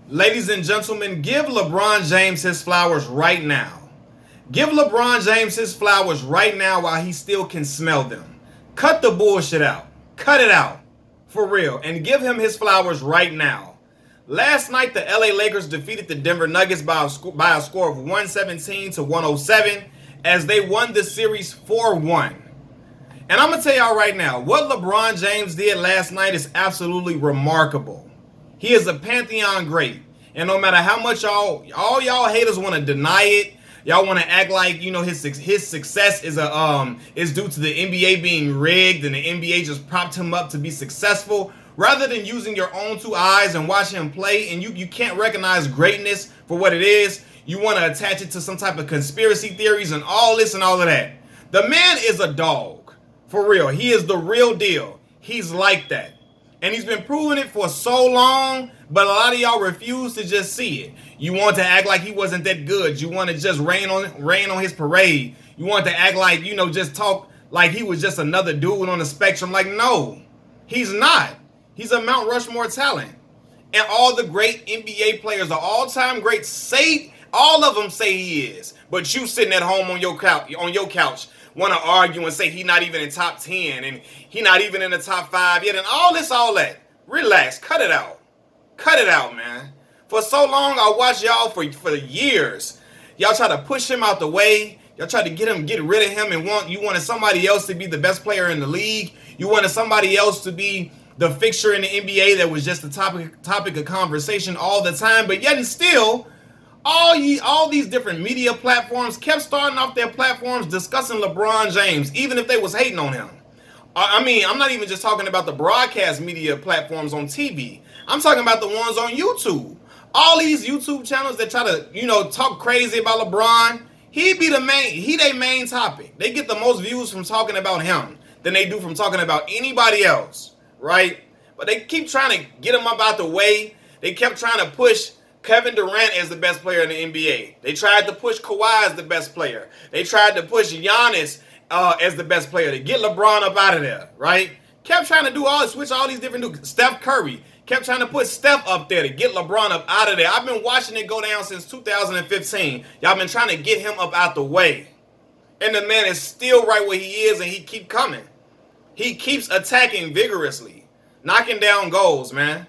Ladies and gentlemen, give LeBron James his flowers right now. Give LeBron James his flowers right now while he still can smell them. Cut the bullshit out. Cut it out. For real. And give him his flowers right now. Last night, the LA Lakers defeated the Denver Nuggets by a score of 117 to 107 as they won the series 4-1. And I'm going to tell y'all right now, what LeBron James did last night is absolutely remarkable. He is a Pantheon great. And no matter how much all y'all haters want to deny it, y'all want to act like, his success is due to the NBA being rigged and the NBA just propped him up to be successful, rather than using your own two eyes and watch him play, and you can't recognize greatness for what it is. You want to attach it to some type of conspiracy theories and all this and all of that. The man is a dog. For real. He is the real deal. He's like that. And he's been proving it for so long, but a lot of y'all refuse to just see it. You want to act like he wasn't that good. You want to just rain on his parade. You want to act like, just talk like he was just another dude on the spectrum. Like, no, he's not. He's a Mount Rushmore talent. And all the great NBA players, the all-time greats, say, all of them say he is. But you sitting at home on your couch, want to argue and say he's not even in top 10 and he not even in the top 5 yet, and all that. Relax. Cut it out. Cut it out, man. For so long, I watched y'all for years. Y'all try to push him out the way. Y'all try to get rid of him, and you wanted somebody else to be the best player in the league. You wanted somebody else to be the fixture in the NBA that was just the topic of conversation all the time. But yet and still, all these different media platforms kept starting off their platforms discussing LeBron James, even if they was hating on him. I mean, I'm not even just talking about the broadcast media platforms on TV. I'm talking about the ones on YouTube. All these YouTube channels that try to, talk crazy about LeBron, he their main topic. They get the most views from talking about him than they do from talking about anybody else, right? But they keep trying to get him up out the way. They kept trying to push Kevin Durant as the best player in the NBA. They tried to push Kawhi as the best player. They tried to push Giannis as the best player to get LeBron up out of there, right? Kept trying to switch all these different dudes. Steph Curry kept trying to put Steph up there to get LeBron up out of there. I've been watching it go down since 2015. Y'all been trying to get him up out the way. And the man is still right where he is, and he keep coming. He keeps attacking vigorously. Knocking down goals, man.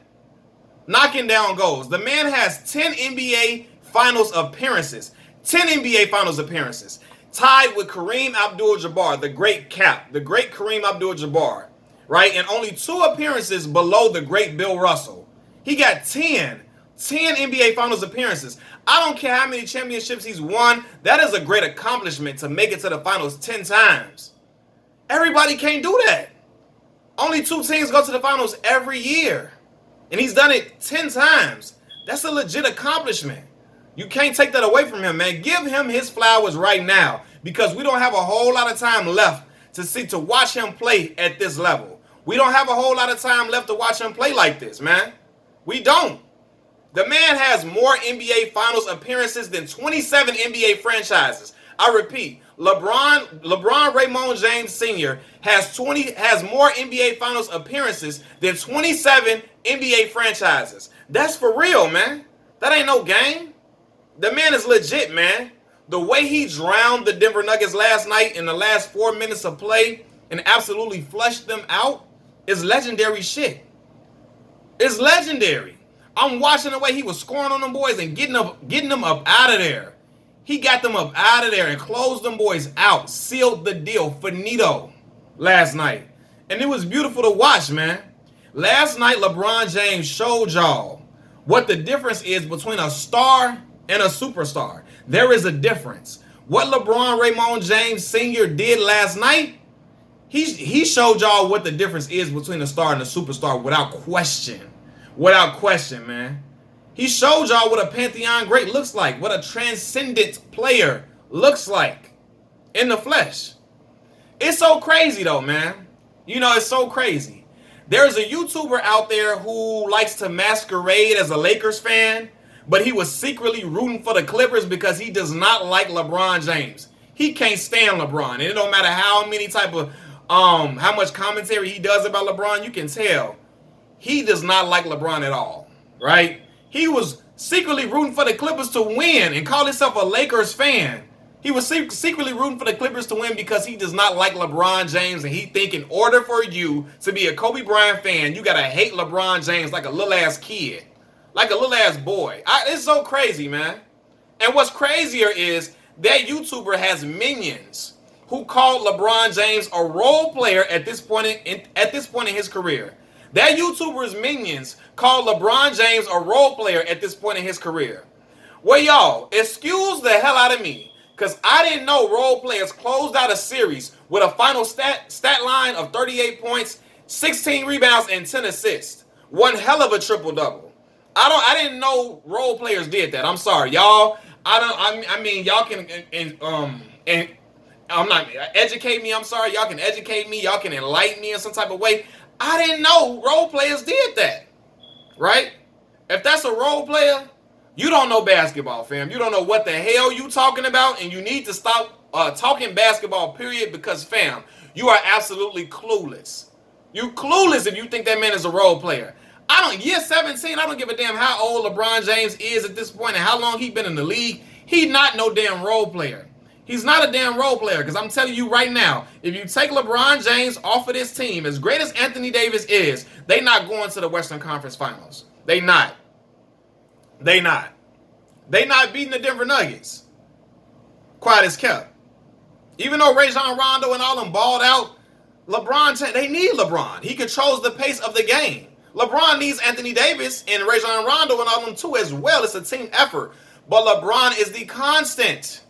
Knocking down goals. The man has 10 NBA Finals appearances. 10 NBA Finals appearances. Tied with Kareem Abdul-Jabbar, the great Kareem Abdul-Jabbar, right? And only 2 appearances below the great Bill Russell. He got 10 NBA Finals appearances. I don't care how many championships he's won. That is a great accomplishment to make it to the finals 10 times. Everybody can't do that. Only 2 teams go to the finals every year. And he's done it 10 times. That's a legit accomplishment. You can't take that away from him, man. Give him his flowers right now, because we don't have a whole lot of time left to watch him play at this level. We don't have a whole lot of time left to watch him play like this, man. We don't. The man has more NBA Finals appearances than 27 NBA franchises. I repeat, LeBron Raymond James Sr. has more NBA Finals appearances than 27 NBA franchises. That's for real, man. That ain't no game. The man is legit, man. The way he drowned the Denver Nuggets last night in the last 4 minutes of play and absolutely flushed them out is legendary shit. It's legendary. I'm watching the way he was scoring on them boys and getting them up out of there. He got them up out of there and closed them boys out. Sealed the deal. Finito last night. And it was beautiful to watch, man. Last night, LeBron James showed y'all what the difference is between a star and a superstar. There is a difference. What LeBron Raymond James Sr. did last night, he showed y'all what the difference is between a star and a superstar without question. Without question, man. He showed y'all what a Pantheon great looks like, what a transcendent player looks like in the flesh. It's so crazy though, man. It's so crazy. There's a YouTuber out there who likes to masquerade as a Lakers fan, but he was secretly rooting for the Clippers because he does not like LeBron James. He can't stand LeBron. And it don't matter how much commentary he does about LeBron, you can tell he does not like LeBron at all, right? He was secretly rooting for the Clippers to win and called himself a Lakers fan. He was secretly rooting for the Clippers to win because he does not like LeBron James, and he think in order for you to be a Kobe Bryant fan, you gotta hate LeBron James like a little ass kid, like a little ass boy. It's so crazy, man. And what's crazier is that YouTuber has minions who called LeBron James a role player at this point in his career. That YouTuber's minions called LeBron James a role player at this point in his career. Well, y'all, excuse the hell out of me, because I didn't know role players closed out a series with a final stat line of 38 points, 16 rebounds, and 10 assists. One hell of a triple-double. I didn't know role players did that. I'm sorry, y'all. I mean, y'all can and I'm not educate me. I'm sorry, y'all can educate me. Y'all can enlighten me in some type of way. I didn't know role players did that, right? If that's a role player, you don't know basketball, fam. You don't know what the hell you talking about, and you need to stop talking basketball, period, because, fam, you are absolutely clueless. You clueless if you think that man is a role player. Year 17, I don't give a damn how old LeBron James is at this point and how long he been in the league. He not no damn role player. He's not a damn role player, because I'm telling you right now, if you take LeBron James off of this team, as great as Anthony Davis is, they not going to the Western Conference Finals. They not. They not beating the Denver Nuggets. Quiet as kept. Even though Rajon Rondo and all them balled out, they need LeBron. He controls the pace of the game. LeBron needs Anthony Davis and Rajon Rondo and all them too as well. It's a team effort. But LeBron is the constant.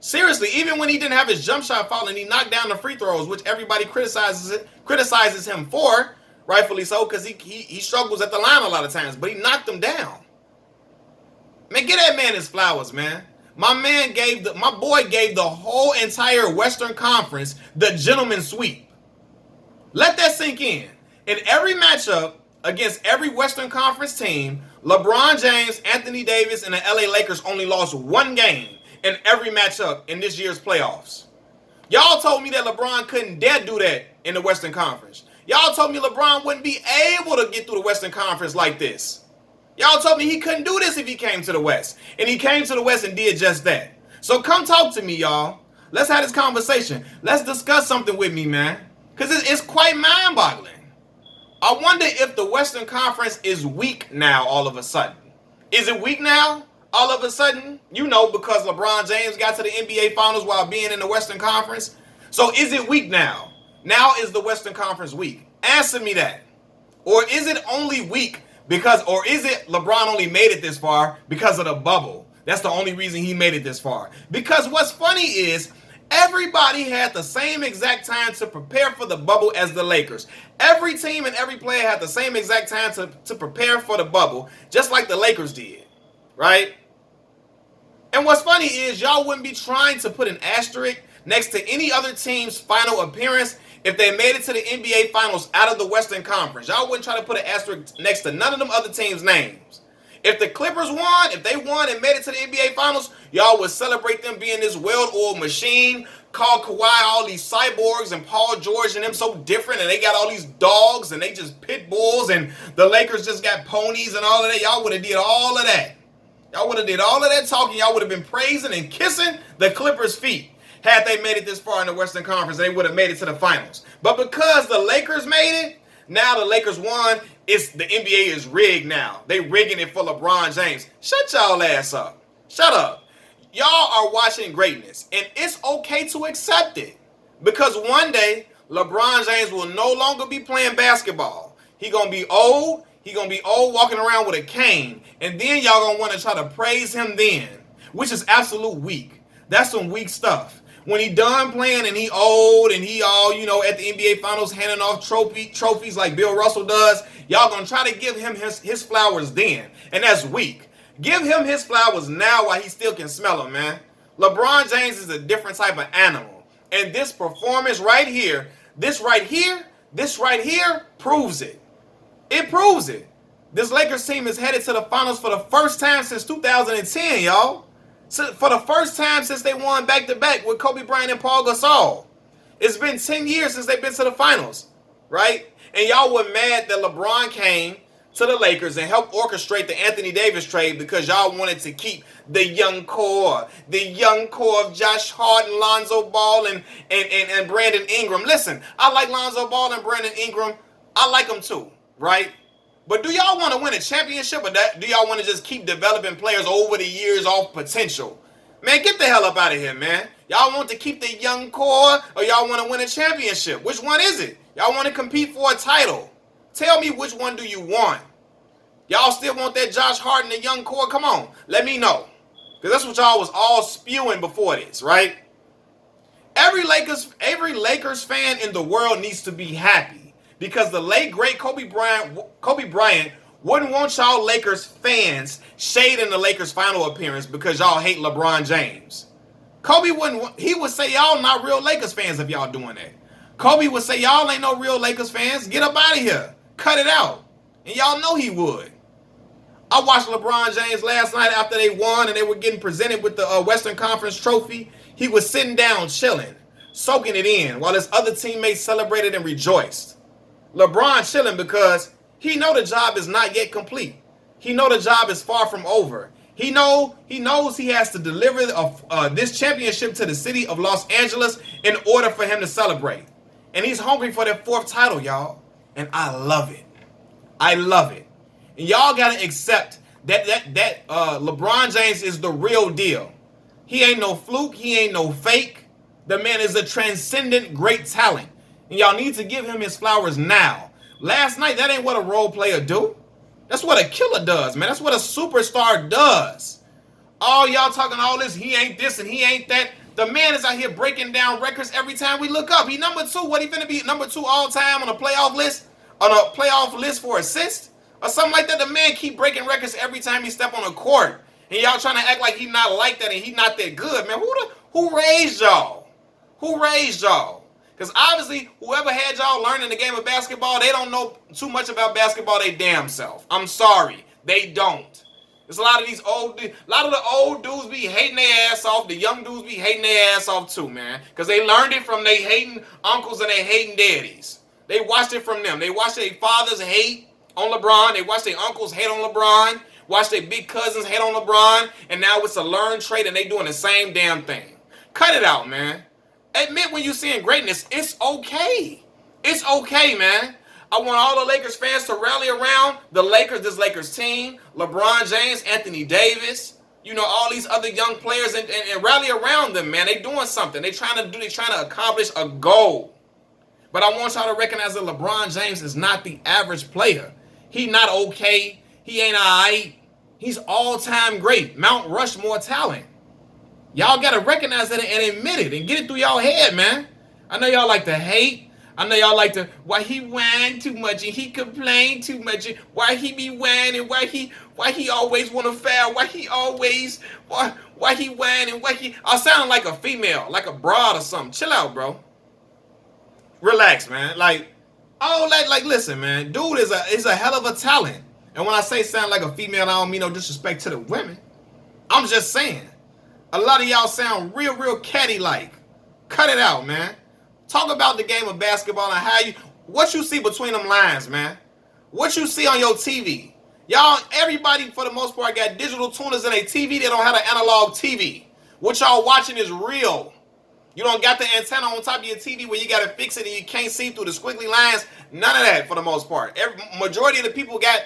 Seriously, even when he didn't have his jump shot falling, he knocked down the free throws, which everybody criticizes him for, rightfully so, because he struggles at the line a lot of times, but he knocked them down. Man, get that man his flowers, man. My boy gave the whole entire Western Conference the gentleman's sweep. Let that sink in. In every matchup against every Western Conference team, LeBron James, Anthony Davis, and the LA Lakers only lost one game in every matchup in this year's playoffs. Y'all told me that LeBron couldn't dare do that in the Western Conference. Y'all told me LeBron wouldn't be able to get through the Western Conference like this. Y'all told me he couldn't do this if he came to the West. And he came to the West and did just that. So come talk to me, y'all. Let's have this conversation. Let's discuss something with me, man. Because it's quite mind-boggling. I wonder if the Western Conference is weak now all of a sudden. Is it weak now all of a sudden? You know, because LeBron James got to the NBA Finals while being in the Western Conference. So is it weak now? Now is the Western Conference weak? Answer me that. Or is it only weak or is it LeBron only made it this far because of the bubble? That's the only reason he made it this far. Because what's funny is everybody had the same exact time to prepare for the bubble as the Lakers. Every team and every player had the same exact time to prepare for the bubble, just like the Lakers did, right? And what's funny is y'all wouldn't be trying to put an asterisk next to any other team's final appearance if they made it to the NBA Finals out of the Western Conference. Y'all wouldn't try to put an asterisk next to none of them other teams' names. If the Clippers won, if they won and made it to the NBA Finals, y'all would celebrate them being this well-oiled machine, call Kawhi all these cyborgs and Paul George and them so different, and they got all these dogs and they just pit bulls, and the Lakers just got ponies and all of that. Y'all would have did all of that. Y'all would have did all of that talking. Y'all would have been praising and kissing the Clippers' feet. Had they made it this far in the Western Conference, they would have made it to the finals. But because the Lakers made it, now the Lakers won, the NBA is rigged now. They rigging it for LeBron James. Shut y'all ass up. Shut up. Y'all are watching greatness, and it's okay to accept it. Because one day, LeBron James will no longer be playing basketball. He gonna be old. He gonna be old walking around with a cane. And then y'all gonna want to try to praise him then, which is absolute weak. That's some weak stuff. When he done playing and he old and he all, at the NBA Finals handing off trophies like Bill Russell does, y'all gonna try to give him his flowers then. And that's weak. Give him his flowers now while he still can smell them, man. LeBron James is a different type of animal. And this performance right here, this right here proves it. It proves it. This Lakers team is headed to the finals for the first time since 2010, y'all. For the first time since they won back-to-back with Kobe Bryant and Paul Gasol. It's been 10 years since they've been to the finals, right? And y'all were mad that LeBron came to the Lakers and helped orchestrate the Anthony Davis trade because y'all wanted to keep the young core of Josh Hart and Lonzo Ball and Brandon Ingram. Listen, I like Lonzo Ball and Brandon Ingram. I like them too, right? But do y'all want to win a championship, or do y'all want to just keep developing players over the years off potential? Man, get the hell up out of here, man. Y'all want to keep the young core, or y'all want to win a championship? Which one is it? Y'all want to compete for a title? Tell me, which one do you want? Y'all still want that Josh Hart and the young core? Come on, let me know. Because that's what y'all was all spewing before this, right? Every Lakers fan in the world needs to be happy because the late great Kobe Bryant wouldn't want y'all Lakers fans shading the Lakers final appearance because y'all hate LeBron James. Kobe he would say y'all not real Lakers fans if y'all doing that. Kobe would say y'all ain't no real Lakers fans. Get up out of here. Cut it out. And y'all know he would. I watched LeBron James last night after they won and they were getting presented with the Western Conference trophy. He was sitting down chilling, soaking it in while his other teammates celebrated and rejoiced. LeBron chilling because he know the job is not yet complete. He know the job is far from over. He knows he has to deliver this championship to the city of Los Angeles in order for him to celebrate. And he's hungry for that fourth title, y'all. And I love it. I love it. And y'all got to accept that LeBron James is the real deal. He ain't no fluke. He ain't no fake. The man is a transcendent great talent. And y'all need to give him his flowers now. Last night, that ain't what a role player do. That's what a killer does, man. That's what a superstar does. All y'all talking all this, he ain't this and he ain't that. The man is out here breaking down records every time we look up. He number 2. What, he finna be number 2 all time on a playoff list? On a playoff list for assists? Or something like that. The man keep breaking records every time he step on a court. And y'all trying to act like he not like that and he not that good, man. Who raised y'all? Who raised y'all? Because obviously, whoever had y'all learning the game of basketball, they don't know too much about basketball they damn self. I'm sorry. They don't. There's a lot of the old dudes be hating their ass off. The young dudes be hating their ass off too, man. Because they learned it from their hating uncles and their hating daddies. They watched it from them. They watched their fathers hate on LeBron. They watched their uncles hate on LeBron. Watched their big cousins hate on LeBron. And now it's a learned trait and they doing the same damn thing. Cut it out, man. Admit when you're seeing greatness. It's okay. It's okay, man. I want all the Lakers fans to rally around this Lakers team, LeBron James, Anthony Davis, all these other young players and rally around them, man. They doing something. They trying to accomplish a goal. But I want y'all to recognize that LeBron James is not the average player. He not okay. He ain't all right. He's all-time great. Mount Rushmore talent. Y'all got to recognize that and admit it and get it through y'all head, man. I know y'all like to hate. I know y'all like to, why he whine too much and he complain too much and why he be whining, why he always want to foul, why he whine and I sound like a female, like a broad or something. Chill out, bro. Relax, man. Listen, man. Dude is a hell of a talent. And when I say sound like a female, I don't mean no disrespect to the women. I'm just saying. A lot of y'all sound real catty-like. Cut it out, man. Talk about the game of basketball and what you see between them lines, man. What you see on your TV. Y'all, everybody for the most part got digital tuners in their TV. They don't have an analog TV. What y'all watching is real. You don't got the antenna on top of your TV where you got to fix it and you can't see through the squiggly lines. None of that for the most part. Majority of the people got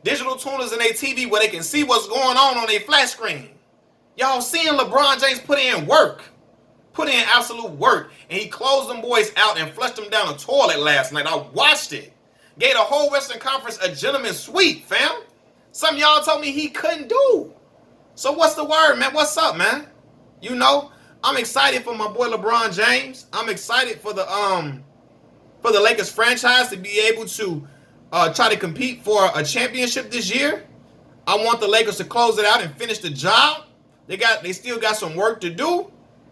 digital tuners in their TV where they can see what's going on their flat screen. Y'all seeing LeBron James put in work. Put in absolute work. And he closed them boys out and flushed them down the toilet last night. I watched it. Gave the whole Western Conference a gentleman's sweep, fam. Some of y'all told me he couldn't do. So what's the word, man? What's up, man? I'm excited for my boy LeBron James. I'm excited for the Lakers franchise to be able to try to compete for a championship this year. I want the Lakers to close it out and finish the job. They still got some work to do,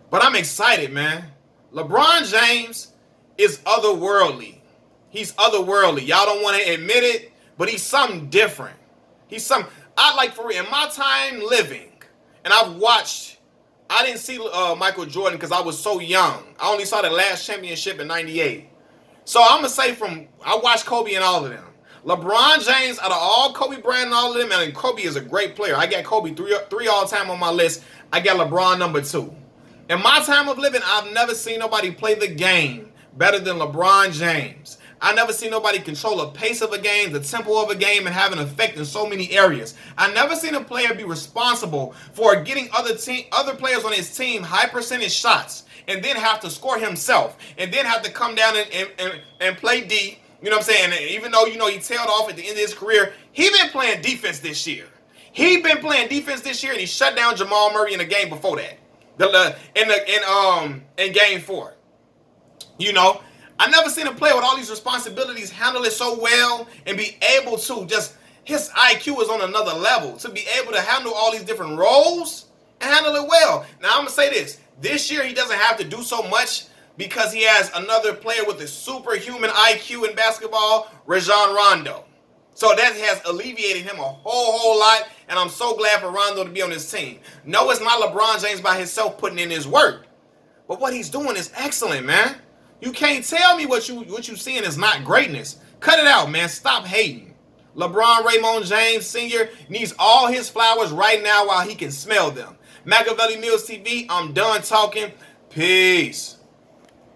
but I'm excited, man. LeBron James is otherworldly. He's otherworldly. Y'all don't want to admit it, but he's something different. For real, in my time living, and I didn't see Michael Jordan because I was so young. I only saw the last championship in '98. So I'm going to say I watched Kobe and all of them. LeBron James, out of all Kobe Bryant and all of them, and Kobe is a great player. I got Kobe three all time on my list. I got LeBron number 2. In my time of living, I've never seen nobody play the game better than LeBron James. I never seen nobody control the pace of a game, the tempo of a game, and have an effect in so many areas. I never seen a player be responsible for getting other players on his team high percentage shots and then have to score himself and then have to come down and play D. You know what I'm saying? And even though, he tailed off at the end of his career, he been playing defense this year. He been playing defense this year, and he shut down Jamal Murray in the game before that. In game 4. I never seen him play with all these responsibilities, handle it so well, and be able to his IQ is on another level to be able to handle all these different roles and handle it well. Now, I'm going to say this year he doesn't have to do so much because he has another player with a superhuman IQ in basketball, Rajon Rondo. So that has alleviated him a whole lot, and I'm so glad for Rondo to be on this team. No, it's not LeBron James by himself putting in his work, but what he's doing is excellent, man. You can't tell me what you seeing is not greatness. Cut it out, man. Stop hating. LeBron Raymond James Sr. needs all his flowers right now while he can smell them. Machiavelli Mills TV, I'm done talking. Peace.